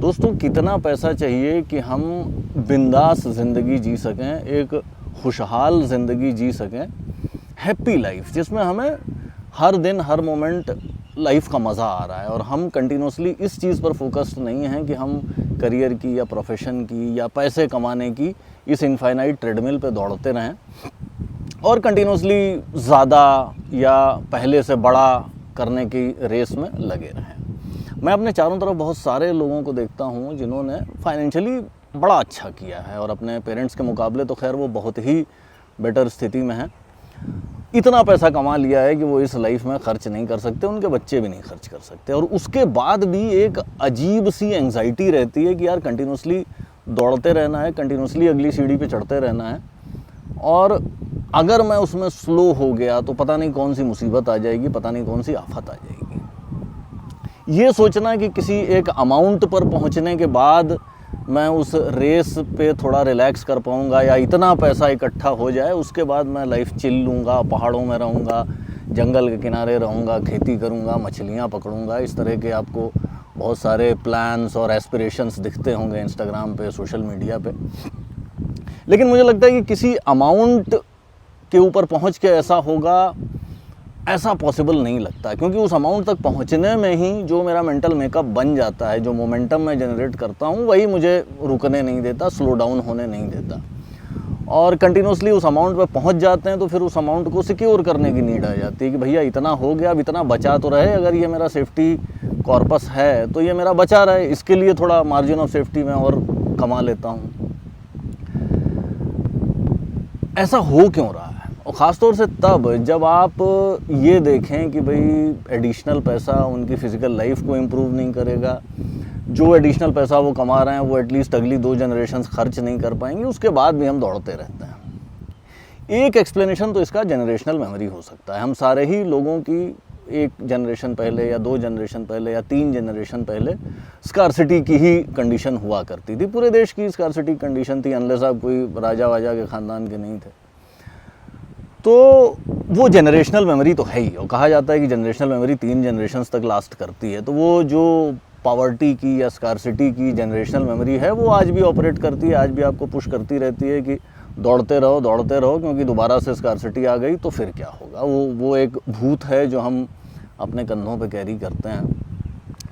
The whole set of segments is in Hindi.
दोस्तों कितना पैसा चाहिए कि हम बिंदास ज़िंदगी जी सकें, एक खुशहाल ज़िंदगी जी सकें, हैप्पी लाइफ जिसमें हमें हर दिन हर मोमेंट लाइफ का मज़ा आ रहा है और हम कंटिन्यूसली इस चीज़ पर फोकस्ड नहीं हैं कि हम करियर की या प्रोफेशन की या पैसे कमाने की इस इनफाइनाइट ट्रेडमिल पे दौड़ते रहें और कंटिन्यूसली ज़्यादा या पहले से बड़ा करने की रेस में लगे रहें। मैं अपने चारों तरफ बहुत सारे लोगों को देखता हूँ जिन्होंने फाइनेंशियली बड़ा अच्छा किया है और अपने पेरेंट्स के मुकाबले तो खैर वो बहुत ही बेटर स्थिति में हैं। इतना पैसा कमा लिया है कि वो इस लाइफ में खर्च नहीं कर सकते, उनके बच्चे भी नहीं खर्च कर सकते और उसके बाद भी एक अजीब सी एंग्जाइटी रहती है कि यार कंटिन्यूसली दौड़ते रहना है, कंटिन्यूसली अगली सीढ़ी पे चढ़ते रहना है और अगर मैं उसमें स्लो हो गया तो पता नहीं कौन सी मुसीबत आ जाएगी, पता नहीं कौन सी आफत आ जाएगी। ये सोचना कि किसी एक अमाउंट पर पहुंचने के बाद मैं उस रेस पे थोड़ा रिलैक्स कर पाऊंगा या इतना पैसा इकट्ठा हो जाए उसके बाद मैं लाइफ चिल लूँगा, पहाड़ों में रहूँगा, जंगल के किनारे रहूँगा, खेती करूँगा, मछलियाँ पकड़ूँगा, इस तरह के आपको बहुत सारे प्लान्स और एस्पिरेशंस दिखते होंगे इंस्टाग्राम पे, सोशल मीडिया पे। लेकिन मुझे लगता है कि किसी अमाउंट के ऊपर पहुँच के ऐसा होगा, ऐसा पॉसिबल नहीं लगता, क्योंकि उस अमाउंट तक पहुंचने में ही जो मेरा मेंटल मेकअप बन जाता है, जो मोमेंटम मैं जनरेट करता हूं, वही मुझे रुकने नहीं देता, स्लो डाउन होने नहीं देता। और कंटिन्यूसली उस अमाउंट पे पहुंच जाते हैं तो फिर उस अमाउंट को सिक्योर करने की नीड आ जाती है कि भैया इतना हो गया, अब इतना बचा तो रहे, अगर ये मेरा सेफ्टी कॉर्पस है तो ये मेरा बचा रहे, इसके लिए थोड़ा मार्जिन ऑफ सेफ्टी में और कमा लेता हूँ। ऐसा हो क्यों रहा है? और ख़ास तौर से तब जब आप ये देखें कि भाई एडिशनल पैसा उनकी फ़िज़िकल लाइफ को इम्प्रूव नहीं करेगा, जो एडिशनल पैसा वो कमा रहे हैं वो एटलीस्ट अगली 2 जनरेशन्स खर्च नहीं कर पाएंगे, उसके बाद भी हम दौड़ते रहते हैं। एक एक्सप्लेनेशन तो इसका जनरेशनल मेमोरी हो सकता है। हम सारे ही लोगों की 1 जनरेशन पहले या 2 जनरेशन पहले या 3 जनरेशन पहले स्कार्सिटी की ही कंडीशन हुआ करती थी। पूरे देश की स्कार्सिटी कंडीशन थी, अनलेस आप कोई राजा वाजा के ख़ानदान के नहीं थे। तो वो जनरेशनल मेमोरी तो है ही, और कहा जाता है कि जनरेशनल मेमोरी 3 जनरेशन्स तक लास्ट करती है। तो वो जो पॉवर्टी की या स्कार्सिटी की जनरेशनल मेमोरी है वो आज भी ऑपरेट करती है, आज भी आपको पुश करती रहती है कि दौड़ते रहो, क्योंकि दोबारा से स्कार्सिटी आ गई तो फिर क्या होगा। वो एक भूत है जो हम अपने कंधों पे कैरी करते हैं,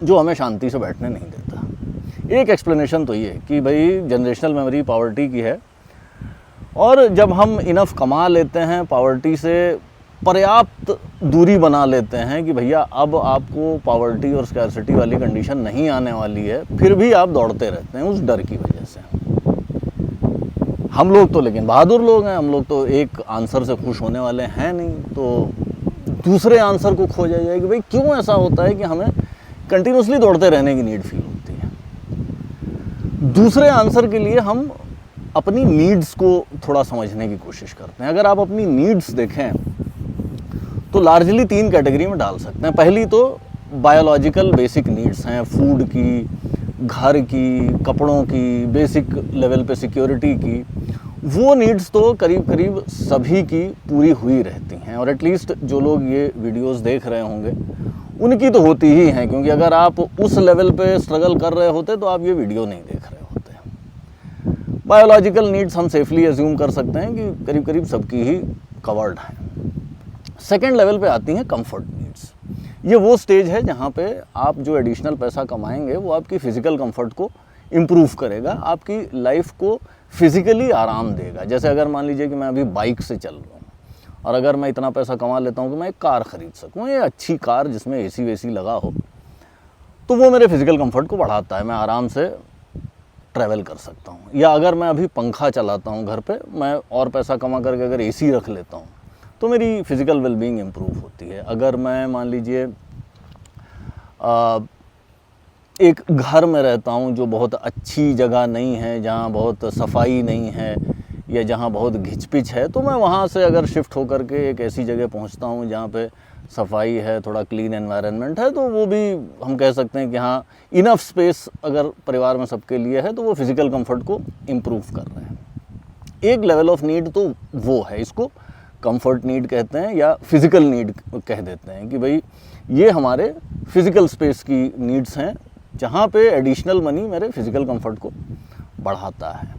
जो हमें शांति से बैठने नहीं देता। एक एक्सप्लेनेशन तो ये कि भाई जनरेशनल मेमोरी पॉवर्टी की है, और जब हम इनफ कमा लेते हैं, पॉवर्टी से पर्याप्त दूरी बना लेते हैं कि भैया अब आपको पॉवर्टी और स्कैर्सिटी वाली कंडीशन नहीं आने वाली है, फिर भी आप दौड़ते रहते हैं उस डर की वजह से। हम लोग तो लेकिन बहादुर लोग हैं, हम लोग तो एक आंसर से खुश होने वाले हैं नहीं, तो दूसरे आंसर को खोजा जाए कि भाई क्यों ऐसा होता है कि हमें कंटिन्यूसली दौड़ते रहने की नीड फील होती है। दूसरे आंसर के लिए हम अपनी नीड्स को थोड़ा समझने की कोशिश करते हैं। अगर आप अपनी नीड्स देखें तो लार्जली 3 कैटेगरी में डाल सकते हैं। पहली तो बायोलॉजिकल बेसिक नीड्स हैं, फूड की, घर की, कपड़ों की, बेसिक लेवल पे सिक्योरिटी की। वो नीड्स तो करीब करीब सभी की पूरी हुई रहती हैं, और एटलीस्ट जो लोग ये वीडियोस देख रहे होंगे उनकी तो होती ही हैं, क्योंकि अगर आप उस लेवल पे स्ट्रगल कर रहे होते तो आप ये वीडियो नहीं देख रहे होते। बायोलॉजिकल नीड्स हम सेफली एज्यूम कर सकते हैं कि करीब करीब सबकी ही कवर्ड हैं। सेकेंड लेवल पे आती हैं कंफर्ट नीड्स। ये वो स्टेज है जहाँ पे आप जो एडिशनल पैसा कमाएंगे वो आपकी फ़िज़िकल कंफर्ट को इम्प्रूव करेगा, आपकी लाइफ को फिज़िकली आराम देगा। जैसे अगर मान लीजिए कि मैं अभी बाइक से चल रहा हूँ और अगर मैं इतना पैसा कमा लेता हूँ कि मैं एक कार ख़रीद सकूँ, ये अच्छी कार जिसमें AC वेसी लगा हो, तो वो मेरे फिज़िकल कंफर्ट को बढ़ाता है, मैं आराम से ट्रैवल कर सकता हूँ। या अगर मैं अभी पंखा चलाता हूँ घर पे, मैं और पैसा कमा करके अगर AC रख लेता हूँ तो मेरी फ़िज़िकल वेलबींग इम्प्रूव होती है। अगर मैं मान लीजिए एक घर में रहता हूँ जो बहुत अच्छी जगह नहीं है, जहाँ बहुत सफाई नहीं है या जहाँ बहुत घिचपिच है, तो मैं वहाँ से अगर शिफ्ट होकर के एक ऐसी जगह पहुँचता हूँ जहाँ पे सफाई है, थोड़ा क्लीन एनवायरनमेंट है, तो वो भी हम कह सकते हैं कि हाँ इनफ स्पेस अगर परिवार में सबके लिए है तो वो फिज़िकल कंफर्ट को इम्प्रूव कर रहे हैं। एक लेवल ऑफ नीड तो वो है, इसको कंफर्ट नीड कहते हैं या फिज़िकल नीड कह देते हैं कि भाई ये हमारे फिज़िकल स्पेस की नीड्स हैं जहाँ पे एडिशनल मनी मेरे फिजिकल कंफर्ट को बढ़ाता है।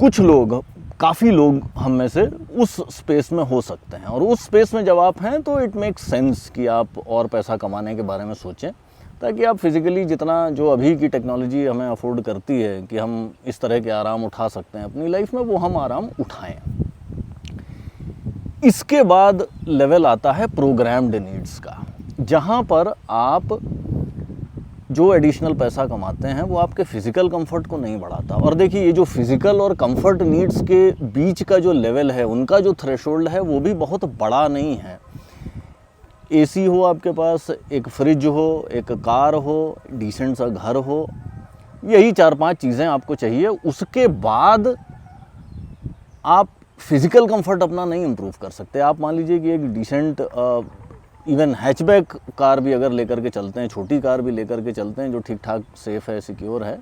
कुछ लोग, काफ़ी लोग हम में से उस स्पेस में हो सकते हैं, और उस स्पेस में जब आप हैं तो इट मेक्स सेंस कि आप और पैसा कमाने के बारे में सोचें, ताकि आप फिज़िकली जितना जो अभी की टेक्नोलॉजी हमें अफोर्ड करती है कि हम इस तरह के आराम उठा सकते हैं अपनी लाइफ में, वो हम आराम उठाएं। इसके बाद लेवल आता है प्रोग्राम्ड नीड्स का, जहाँ पर आप जो एडिशनल पैसा कमाते हैं वो आपके फिज़िकल कंफर्ट को नहीं बढ़ाता। और देखिए, ये जो फिज़िकल और कंफर्ट नीड्स के बीच का जो लेवल है, उनका जो थ्रेशोल्ड है वो भी बहुत बड़ा नहीं है। एसी हो आपके पास, एक फ्रिज हो, एक कार हो, डिसेंट सा घर हो, यही 4-5 चीज़ें आपको चाहिए। उसके बाद आप फिज़िकल कंफर्ट अपना नहीं इम्प्रूव कर सकते। आप मान लीजिए कि एक डिसेंट इवन हैचबैक कार भी अगर लेकर के चलते हैं, छोटी कार भी लेकर के चलते हैं जो ठीक ठाक सेफ़ है, सिक्योर है,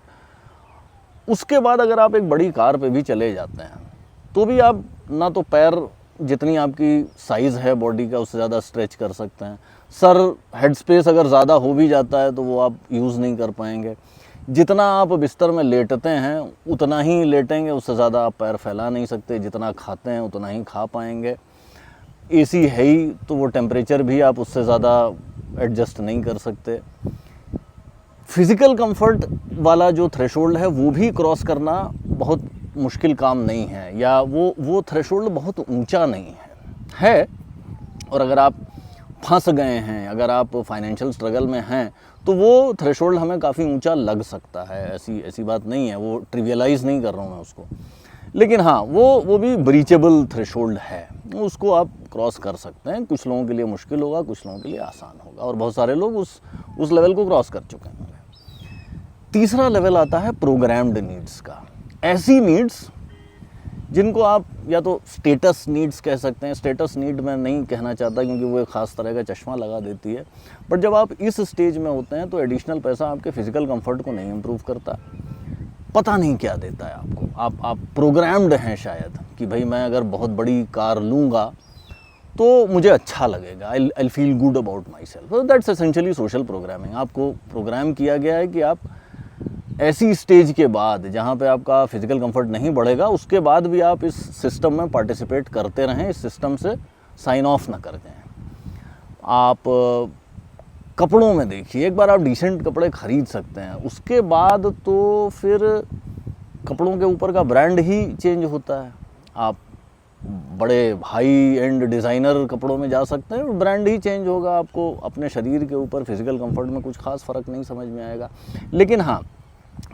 उसके बाद अगर आप एक बड़ी कार पे भी चले जाते हैं तो भी आप ना तो पैर जितनी आपकी साइज़ है बॉडी का उससे ज़्यादा स्ट्रेच कर सकते हैं, सर हेड स्पेस अगर ज़्यादा हो भी जाता है तो वो आप यूज़ नहीं कर पाएंगे, जितना आप बिस्तर में लेटते हैं उतना ही लेटेंगे, उससे ज़्यादा आप पैर फैला नहीं सकते, जितना खाते हैं उतना ही खा पाएंगे। एसी है ही तो वो टेम्परेचर भी आप उससे ज़्यादा एडजस्ट नहीं कर सकते। फिज़िकल कंफर्ट वाला जो थ्रेशोल्ड है वो भी क्रॉस करना बहुत मुश्किल काम नहीं है, या वो थ्रेशोल्ड बहुत ऊंचा नहीं है। और अगर आप फंस गए हैं, अगर आप फाइनेंशियल स्ट्रगल में हैं, तो वो थ्रेशोल्ड हमें काफ़ी ऊंचा लग सकता है। ऐसी बात नहीं है, वो ट्रिवियलाइज़ नहीं कर रहा हूँ मैं उसको, लेकिन हाँ वो भी ब्रीचेबल थ्रेशोल्ड है, उसको आप क्रॉस कर सकते हैं। कुछ लोगों के लिए मुश्किल होगा, कुछ लोगों के लिए आसान होगा, और बहुत सारे लोग उस लेवल को क्रॉस कर चुके हैं। तीसरा लेवल आता है प्रोग्राम्ड नीड्स का। ऐसी नीड्स जिनको आप या तो स्टेटस नीड्स कह सकते हैं। स्टेटस नीड मैं नहीं कहना चाहता क्योंकि वो एक ख़ास तरह का चश्मा लगा देती है, बट जब आप इस स्टेज में होते हैं तो एडिशनल पैसा आपके फिज़िकल कंफर्ट को नहीं इम्प्रूव करता, पता नहीं क्या देता है आपको। आप प्रोग्राम्ड हैं शायद कि भाई मैं अगर बहुत बड़ी कार लूँगा तो मुझे अच्छा लगेगा, I feel good about my self. That's essentially social programming. आपको प्रोग्राम किया गया है कि आप ऐसी स्टेज के बाद जहाँ पे आपका फिज़िकल कंफर्ट नहीं बढ़ेगा, उसके बाद भी आप इस सिस्टम में पार्टिसिपेट करते रहें, इस सिस्टम से साइन ऑफ ना कर जाएं। आप कपड़ों में देखिए, एक बार आप डिसेंट कपड़े ख़रीद सकते हैं, उसके बाद तो फिर कपड़ों के ऊपर का ब्रांड ही चेंज होता है। आप बड़े हाई एंड डिज़ाइनर कपड़ों में जा सकते हैं, ब्रांड ही चेंज होगा, आपको अपने शरीर के ऊपर फिज़िकल कंफर्ट में कुछ खास फ़र्क नहीं समझ में आएगा। लेकिन हाँ,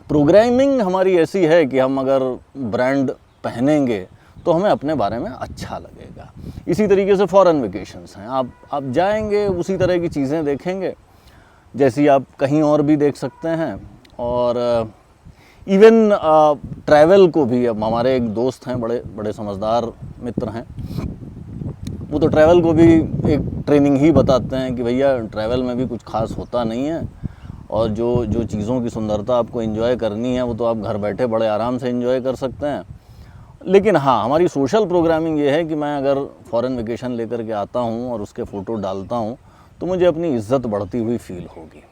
प्रोग्रामिंग हमारी ऐसी है कि हम अगर ब्रांड पहनेंगे तो हमें अपने बारे में अच्छा लगेगा। इसी तरीके से फॉरेन वेकेशंस हैं, आप जाएंगे, उसी तरह की चीज़ें देखेंगे जैसी आप कहीं और भी देख सकते हैं। और इवन ट्रैवल को भी, अब हमारे एक दोस्त हैं, बड़े बड़े समझदार मित्र हैं, वो तो ट्रैवल को भी एक ट्रेनिंग ही बताते हैं कि भैया ट्रैवल में भी कुछ खास होता नहीं है, और जो चीज़ों की सुंदरता आपको एंजॉय करनी है वो तो आप घर बैठे बड़े आराम से एंजॉय कर सकते हैं। लेकिन हाँ, हमारी सोशल प्रोग्रामिंग ये है कि मैं अगर फॉरेन वेकेशन लेकर के आता हूँ और उसके फ़ोटो डालता हूँ तो मुझे अपनी इज़्ज़त बढ़ती हुई फील होगी।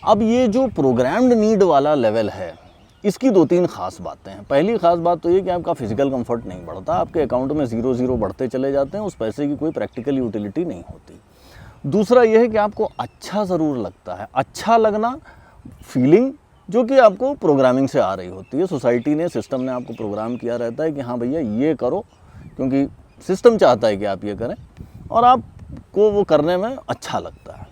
अब ये जो प्रोग्राम्ड नीड वाला लेवल है, इसकी 2-3 ख़ास बातें हैं। पहली ख़ास बात तो ये कि आपका फिज़िकल कंफर्ट नहीं बढ़ता, आपके अकाउंट में 0-0 बढ़ते चले जाते हैं, उस पैसे की कोई प्रैक्टिकल यूटिलिटी नहीं होती। दूसरा ये है कि आपको अच्छा ज़रूर लगता है। अच्छा लगना फीलिंग जो कि आपको प्रोग्रामिंग से आ रही होती है, सोसाइटी ने, सिस्टम ने आपको प्रोग्राम किया रहता है कि हाँ भैया ये करो, क्योंकि सिस्टम चाहता है कि आप ये करें और आपको वो करने में अच्छा लगता है।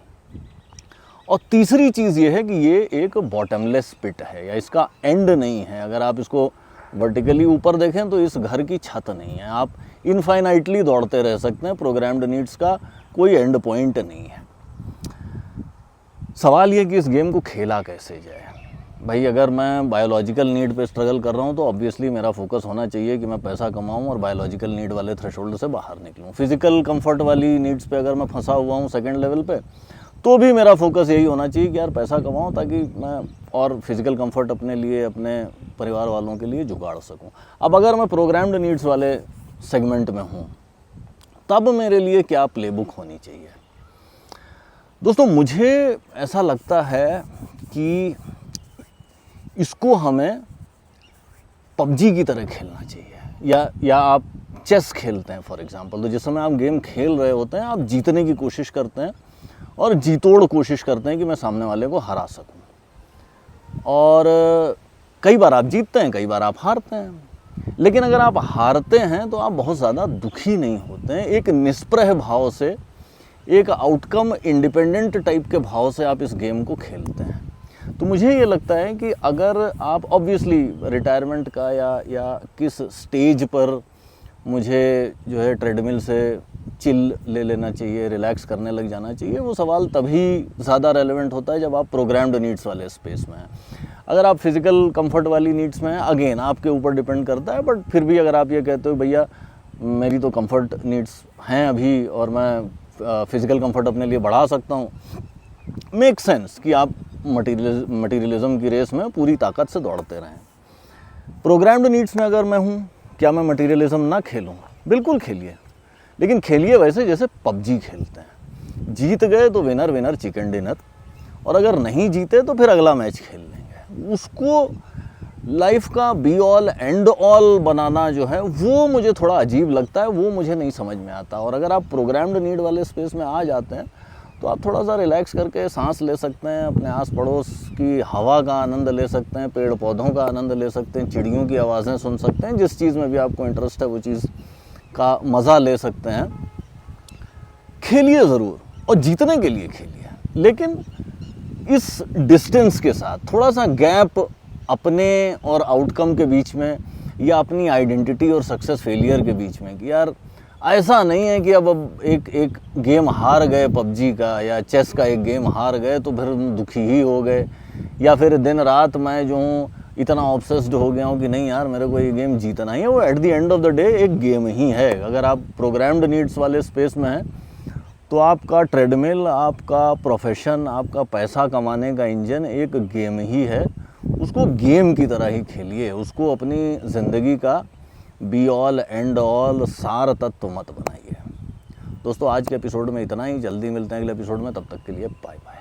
और तीसरी चीज़ ये है कि ये एक बॉटमलेस पिट है, या इसका एंड नहीं है। अगर आप इसको वर्टिकली ऊपर देखें तो इस घर की छत नहीं है, आप इनफाइनाइटली दौड़ते रह सकते हैं। प्रोग्राम्ड नीड्स का कोई एंड पॉइंट नहीं है। सवाल ये कि इस गेम को खेला कैसे जाए। भाई अगर मैं बायोलॉजिकल नीड पे स्ट्रगल कर रहा हूँ तो ऑब्वियसली मेरा फोकस होना चाहिए कि मैं पैसा कमाऊँ और बायोलॉजिकल नीड वाले थ्रेशोल्ड से बाहर निकलूँ। फिज़िकल कंफर्ट वाली नीड्स पे अगर मैं फंसा हुआ हूँ सेकंड लेवल पे, तो भी मेरा फोकस यही होना चाहिए कि यार पैसा कमाऊँ ताकि मैं और फिज़िकल कंफर्ट अपने लिए, अपने परिवार वालों के लिए जुगाड़ सकूँ। अब अगर मैं प्रोग्राम्ड नीड्स वाले सेगमेंट में हूँ, तब मेरे लिए क्या प्लेबुक होनी चाहिए। दोस्तों मुझे ऐसा लगता है कि इसको हमें पबजी की तरह खेलना चाहिए, या आप चेस खेलते हैं फॉर एग्जांपल, तो जिस समय आप गेम खेल रहे होते हैं आप जीतने की कोशिश करते हैं और जीतोड़ कोशिश करते हैं कि मैं सामने वाले को हरा सकूं, और कई बार आप जीतते हैं, कई बार आप हारते हैं। लेकिन अगर आप हारते हैं तो आप बहुत ज़्यादा दुखी नहीं होते हैं, एक निष्प्रह भाव से, एक आउटकम इंडिपेंडेंट टाइप के भाव से आप इस गेम को खेलते हैं। तो मुझे ये लगता है कि अगर आप ऑब्वियसली रिटायरमेंट का या किस स्टेज पर मुझे जो है ट्रेडमिल से चिल ले लेना चाहिए, रिलैक्स करने लग जाना चाहिए, वो सवाल तभी ज़्यादा रेलेवेंट होता है जब आप प्रोग्राम्ड नीड्स वाले स्पेस में हैं। अगर आप फिज़िकल कंफर्ट वाली नीड्स में हैं, अगेन आपके ऊपर डिपेंड करता है, बट फिर भी अगर आप ये कहते हो भैया मेरी तो कंफर्ट नीड्स हैं अभी और मैं फ़िज़िकल कंफर्ट अपने लिए बढ़ा सकता हूँ, मेक सेंस कि आप मटीरियलिज्म की रेस में पूरी ताकत से दौड़ते रहें। प्रोग्राम्ड नीड्स में अगर मैं हूँ, क्या मैं मटीरियलिज्म ना खेलूँ? बिल्कुल खेलिए, लेकिन खेलिए वैसे जैसे पबजी खेलते हैं। जीत गए तो विनर विनर चिकन डिनर, और अगर नहीं जीते तो फिर अगला मैच खेल लेंगे। उसको लाइफ का बी ऑल एंड ऑल बनाना जो है वो मुझे थोड़ा अजीब लगता है, वो मुझे नहीं समझ में आता। और अगर आप प्रोग्राम्ड नीड वाले स्पेस में आ जाते हैं तो आप थोड़ा सा रिलैक्स करके सांस ले सकते हैं, अपने आस पड़ोस की हवा का आनंद ले सकते हैं, पेड़ पौधों का आनंद ले सकते हैं, चिड़ियों की आवाज़ें सुन सकते हैं, जिस चीज़ में भी आपको इंटरेस्ट है वो चीज़ का मज़ा ले सकते हैं। खेलिए ज़रूर, और जीतने के लिए खेलिए, लेकिन इस डिस्टेंस के साथ, थोड़ा सा गैप अपने और आउटकम के बीच में, या अपनी आइडेंटिटी और सक्सेस फेलियर के बीच में, कि यार ऐसा नहीं है कि अब एक गेम हार गए पबजी का या चेस का एक गेम हार गए तो फिर दुखी ही हो गए, या फिर दिन रात मैं जो हूँ इतना ऑब्सेस्ड हो गया हूँ कि नहीं यार मेरे को ये गेम जीतना ही है। वो at the end of the day एक गेम ही है। अगर आप प्रोग्राम्ड नीड्स वाले स्पेस में हैं तो आपका ट्रेडमिल, आपका प्रोफेशन, आपका पैसा कमाने का इंजन एक गेम ही है। उसको गेम की तरह ही खेलिए, उसको अपनी ज़िंदगी का बी ऑल एंड ऑल सार तत्व मत बनाइए। दोस्तों आज के एपिसोड में इतना ही, जल्दी मिलते हैं अगले एपिसोड में, तब तक के लिए बाय बाय।